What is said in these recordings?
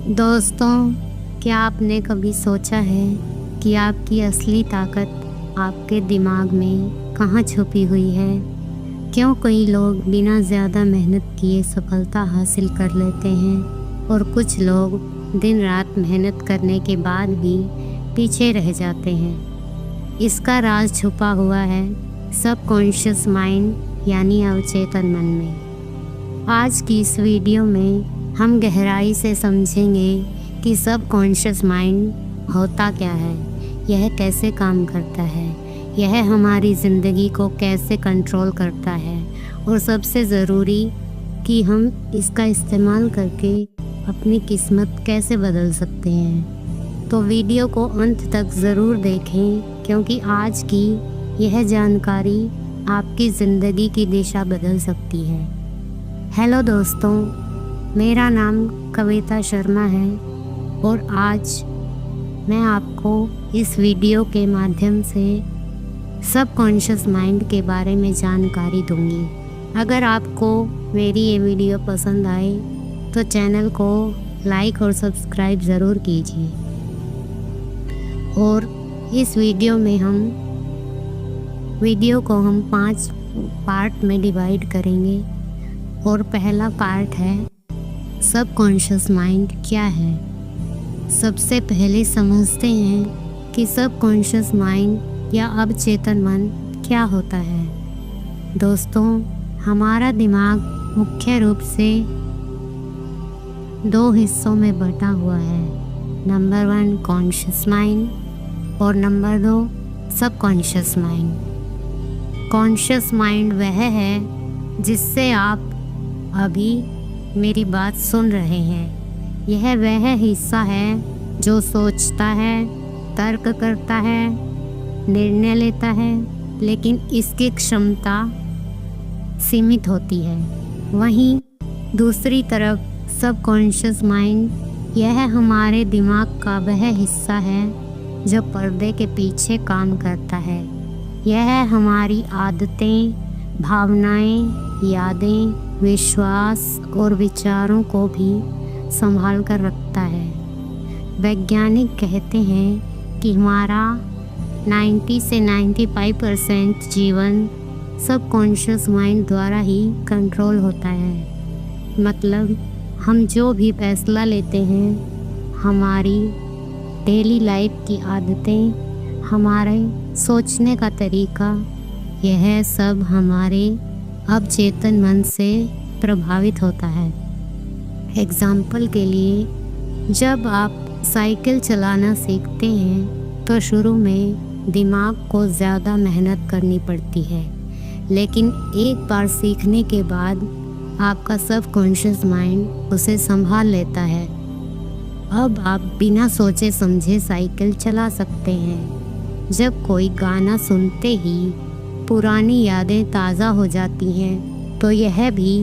दोस्तों, क्या आपने कभी सोचा है कि आपकी असली ताकत आपके दिमाग में कहाँ छुपी हुई है? क्यों कई लोग बिना ज़्यादा मेहनत किए सफलता हासिल कर लेते हैं और कुछ लोग दिन रात मेहनत करने के बाद भी पीछे रह जाते हैं? इसका राज छुपा हुआ है सबकॉन्शियस माइंड यानी अवचेतन मन में। आज की इस वीडियो में हम गहराई से समझेंगे कि सबकॉन्शियस माइंड होता क्या है, यह कैसे काम करता है, यह हमारी ज़िंदगी को कैसे कंट्रोल करता है और सबसे ज़रूरी कि हम इसका इस्तेमाल करके अपनी किस्मत कैसे बदल सकते हैं। तो वीडियो को अंत तक ज़रूर देखें, क्योंकि आज की यह जानकारी आपकी ज़िंदगी की दिशा बदल सकती है। हेलो दोस्तों, मेरा नाम कविता शर्मा है और आज मैं आपको इस वीडियो के माध्यम से सबकॉन्शियस माइंड के बारे में जानकारी दूंगी। अगर आपको मेरी ये वीडियो पसंद आए तो चैनल को लाइक और सब्सक्राइब ज़रूर कीजिए। और इस वीडियो को हम 5 पार्ट में डिवाइड करेंगे। और पहला पार्ट है सबकॉन्शियस माइंड क्या है। सबसे पहले समझते हैं कि सबकॉन्शियस माइंड या अवचेतन मन क्या होता है। दोस्तों, हमारा दिमाग मुख्य रूप से 2 हिस्सों में बटा हुआ है। नंबर 1 कॉन्शियस माइंड और number 2 subconscious mind. Conscious mind वह है जिससे आप अभी मेरी बात सुन रहे हैं। यह वह हिस्सा है जो सोचता है, तर्क करता है, निर्णय लेता है, लेकिन इसकी क्षमता सीमित होती है। वहीं दूसरी तरफ सबकॉन्शियस माइंड यह हमारे दिमाग का वह हिस्सा है जो पर्दे के पीछे काम करता है। यह हमारी आदतें, भावनाएं, यादें, विश्वास और विचारों को भी संभाल कर रखता है। वैज्ञानिक कहते हैं कि हमारा 90 से 95% जीवन सबकॉन्शियस माइंड द्वारा ही कंट्रोल होता है। मतलब हम जो भी फैसला लेते हैं, हमारी डेली लाइफ की आदतें, हमारे सोचने का तरीका, यह सब हमारे अवचेतन मन से प्रभावित होता है। एग्जाम्पल के लिए, जब आप साइकिल चलाना सीखते हैं तो शुरू में दिमाग को ज़्यादा मेहनत करनी पड़ती है, लेकिन एक बार सीखने के बाद आपका सबकॉन्शियस माइंड उसे संभाल लेता है। अब आप बिना सोचे समझे साइकिल चला सकते हैं। जब कोई गाना सुनते ही पुरानी यादें ताज़ा हो जाती हैं, तो यह भी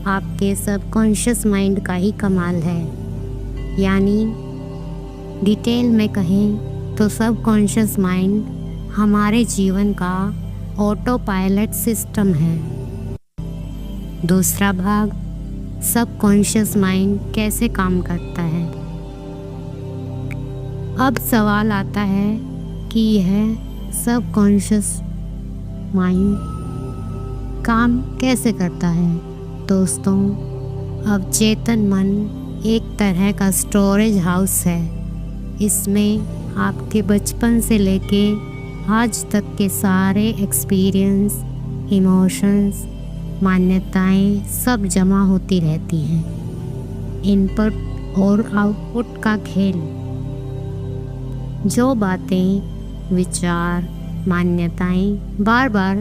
आपके सबकॉन्शियस माइंड का ही कमाल है। यानी डिटेल में कहें तो सबकॉन्शियस माइंड हमारे जीवन का ऑटो पायलट सिस्टम है। दूसरा भाग, सबकॉन्शियस माइंड कैसे काम करता है। अब सवाल आता है कि यह सबकॉन्शियस माइंड काम कैसे करता है। दोस्तों, अवचेतन मन एक तरह का स्टोरेज हाउस है। इसमें आपके बचपन से लेके आज तक के सारे एक्सपीरियंस, इमोशंस, मान्यताएं सब जमा होती रहती हैं। इनपुट और आउटपुट का खेल। जो बातें, विचार, मान्यताएं बार बार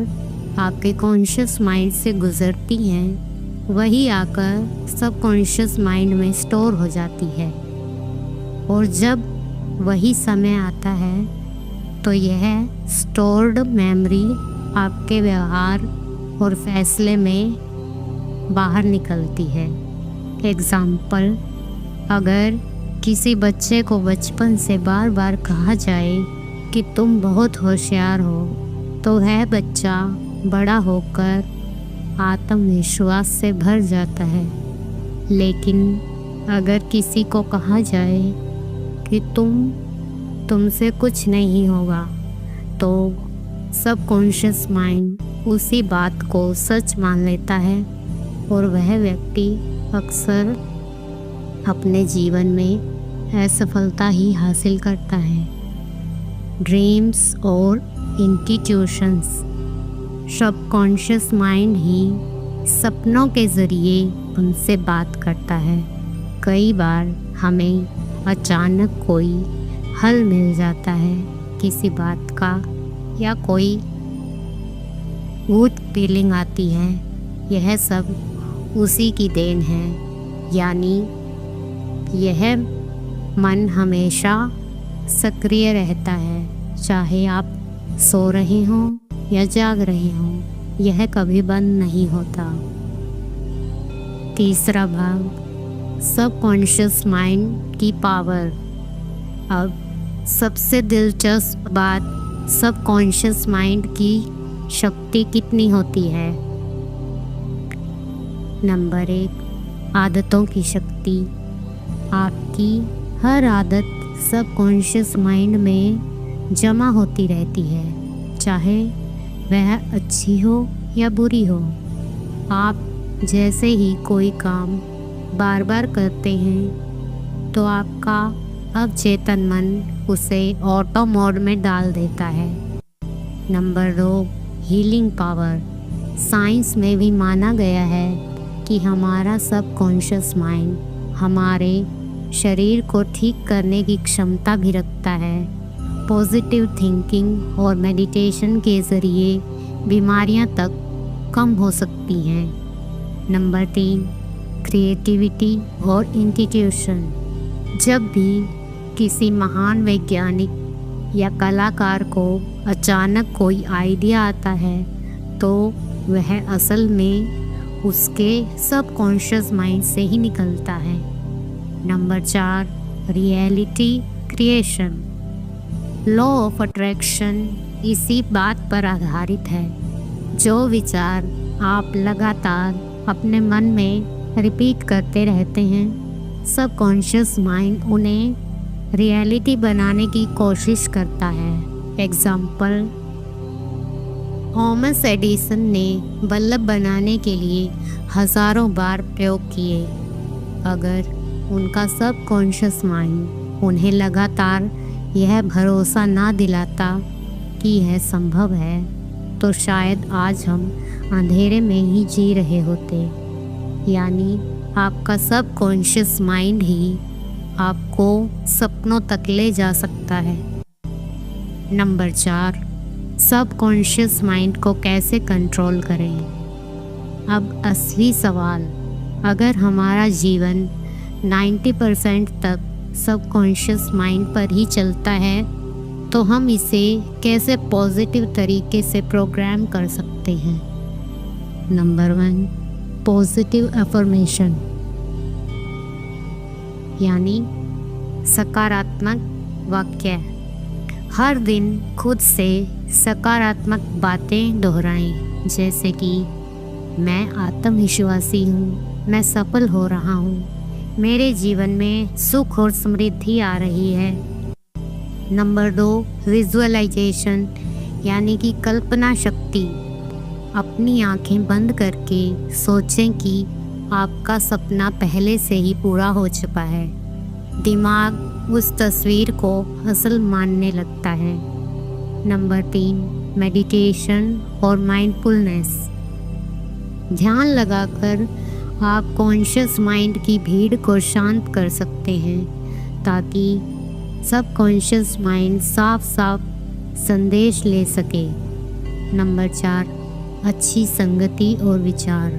आपके कॉन्शियस माइंड से गुजरती हैं, वही आकर सबकॉन्शियस माइंड में स्टोर हो जाती है। और जब वही समय आता है तो यह स्टोर्ड मेमोरी आपके व्यवहार और फैसले में बाहर निकलती है। एग्जाम्पल, अगर किसी बच्चे को बचपन से बार बार कहा जाए कि तुम बहुत होशियार हो, तो वह बच्चा बड़ा होकर आत्मविश्वास से भर जाता है। लेकिन अगर किसी को कहा जाए कि तुमसे कुछ नहीं होगा, तो सबकॉन्शियस माइंड उसी बात को सच मान लेता है और वह व्यक्ति अक्सर अपने जीवन में असफलता ही हासिल करता है। ड्रीम्स और इंट्यूशंस। सबकॉन्शियस माइंड ही सपनों के ज़रिए उनसे बात करता है। कई बार हमें अचानक कोई हल मिल जाता है किसी बात का, या कोई गुड फीलिंग आती है। यह सब उसी की देन है, यानी यह मन हमेशा सक्रिय रहता है, चाहे आप सो रहे हों या जाग रहे हों, यह कभी बंद नहीं होता। तीसरा भाग, सबकॉन्शियस माइंड की पावर। अब सबसे दिलचस्प बात, सबकॉन्शियस माइंड की शक्ति कितनी होती है। नंबर 1, आदतों की शक्ति। आपकी हर आदत सबकॉन्शियस माइंड में जमा होती रहती है, चाहे वह अच्छी हो या बुरी हो। आप जैसे ही कोई काम बार बार करते हैं तो आपका अवचेतन मन उसे ऑटो मोड में डाल देता है। Number 2, healing power. साइंस में भी माना गया है कि हमारा सबकॉन्शियस माइंड हमारे शरीर को ठीक करने की क्षमता भी रखता है। पॉजिटिव थिंकिंग और मेडिटेशन के ज़रिए बीमारियां तक कम हो सकती हैं। नंबर 3, क्रिएटिविटी और इंट्यूशन। जब भी किसी महान वैज्ञानिक या कलाकार को अचानक कोई आइडिया आता है, तो वह असल में उसके सबकॉन्शियस माइंड से ही निकलता है। Number 4, reality creation. Law of attraction इसी बात पर आधारित है। जो विचार आप लगातार अपने मन में रिपीट करते रहते हैं, सबकॉन्शियस माइंड उन्हें रियलिटी बनाने की कोशिश करता है। एग्जाम्पल, थॉमस एडिसन ने बल्ब बनाने के लिए हज़ारों बार प्रयोग किए। अगर उनका सबकॉन्शियस माइंड उन्हें लगातार यह भरोसा ना दिलाता कि यह संभव है, तो शायद आज हम अंधेरे में ही जी रहे होते। यानी आपका सबकॉन्शियस माइंड ही आपको सपनों तक ले जा सकता है। नंबर 4, सबकॉन्शियस माइंड को कैसे कंट्रोल करें। अब असली सवाल, अगर हमारा जीवन 90% तक सबकॉन्शियस माइंड पर ही चलता है, तो हम इसे कैसे पॉजिटिव तरीके से प्रोग्राम कर सकते हैं। नंबर 1, पॉजिटिव अफर्मेशन, यानी सकारात्मक वाक्य। हर दिन खुद से सकारात्मक बातें दोहराएं, जैसे कि मैं आत्मविश्वासी हूँ, मैं सफल हो रहा हूँ, मेरे जीवन में सुख और समृद्धि आ रही है। नंबर 2, विजुअलाइजेशन, यानी कि कल्पना शक्ति। अपनी आंखें बंद करके सोचें कि आपका सपना पहले से ही पूरा हो चुका है। दिमाग उस तस्वीर को असल मानने लगता है। नंबर 3, मेडिटेशन और माइंडफुलनेस। ध्यान लगाकर आप कॉन्शियस माइंड की भीड़ को शांत कर सकते हैं, ताकि सबकॉन्शियस माइंड साफ साफ संदेश ले सके। नंबर 4, अच्छी संगति और विचार।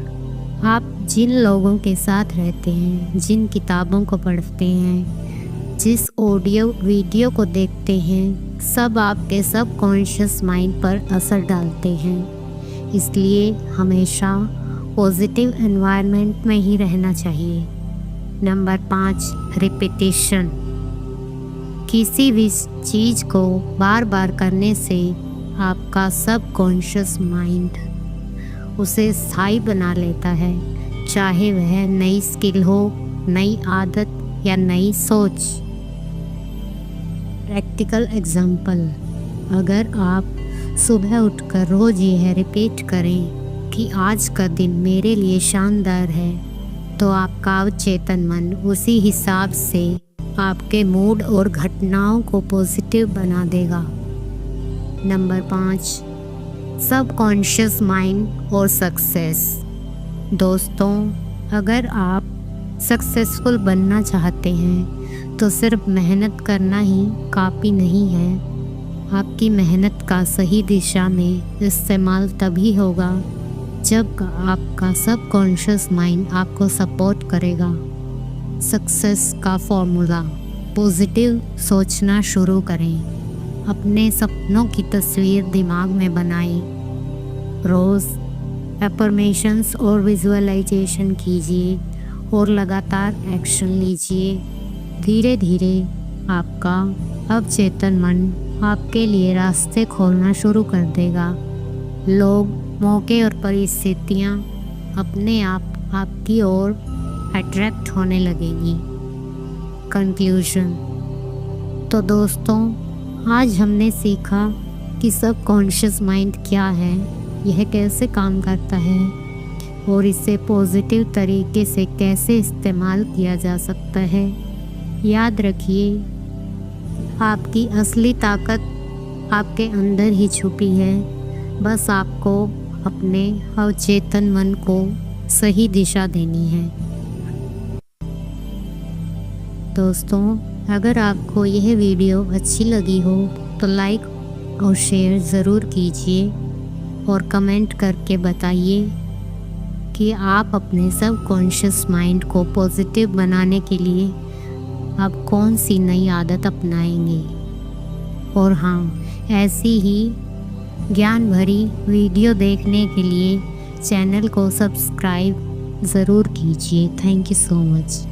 आप जिन लोगों के साथ रहते हैं, जिन किताबों को पढ़ते हैं, जिस ऑडियो वीडियो को देखते हैं, सब आपके सबकॉन्शियस माइंड पर असर डालते हैं। इसलिए हमेशा पॉजिटिव एनवायरनमेंट में ही रहना चाहिए। Number 5, repetition. किसी भी चीज़ को बार बार करने से आपका सबकॉन्शियस माइंड उसे स्थायी बना लेता है, चाहे वह नई स्किल हो नई आदत या नई सोच। प्रैक्टिकल एग्जाम्पल, अगर आप सुबह उठकर रोज यह रिपीट करें कि आज का दिन मेरे लिए शानदार है, तो आपका अवचेतन मन उसी हिसाब से आपके मूड और घटनाओं को पॉजिटिव बना देगा। नंबर 5, सबकॉन्शियस माइंड और सक्सेस। दोस्तों, अगर आप सक्सेसफुल बनना चाहते हैं तो सिर्फ मेहनत करना ही काफ़ी नहीं है। आपकी मेहनत का सही दिशा में इस्तेमाल तभी होगा जब आपका सबकॉन्शियस माइंड आपको सपोर्ट करेगा। सक्सेस का फॉर्मूला, पॉजिटिव सोचना शुरू करें। अपने सपनों की तस्वीर दिमाग में बनाएं। रोज़ एफर्मेशंस और विजुअलाइजेशन कीजिए और लगातार एक्शन लीजिए। धीरे धीरे आपका अवचेतन मन आपके लिए रास्ते खोलना शुरू कर देगा। लोग, मौके और परिस्थितियाँ अपने आप आपकी ओर अट्रैक्ट होने लगेंगी। कंक्लूजन। तो दोस्तों, आज हमने सीखा कि सबकॉन्शियस माइंड क्या है, यह कैसे काम करता है और इसे पॉजिटिव तरीके से कैसे इस्तेमाल किया जा सकता है। याद रखिए, आपकी असली ताकत आपके अंदर ही छुपी है। बस आपको अपने अवचेतन मन को सही दिशा देनी है। दोस्तों, अगर आपको यह वीडियो अच्छी लगी हो तो लाइक और शेयर ज़रूर कीजिए और कमेंट करके बताइए कि आप अपने सबकॉन्शियस माइंड को पॉजिटिव बनाने के लिए आप कौन सी नई आदत अपनाएंगे। और हाँ, ऐसी ही ज्ञान भरी वीडियो देखने के लिए चैनल को सब्सक्राइब ज़रूर कीजिए। Thank you so much.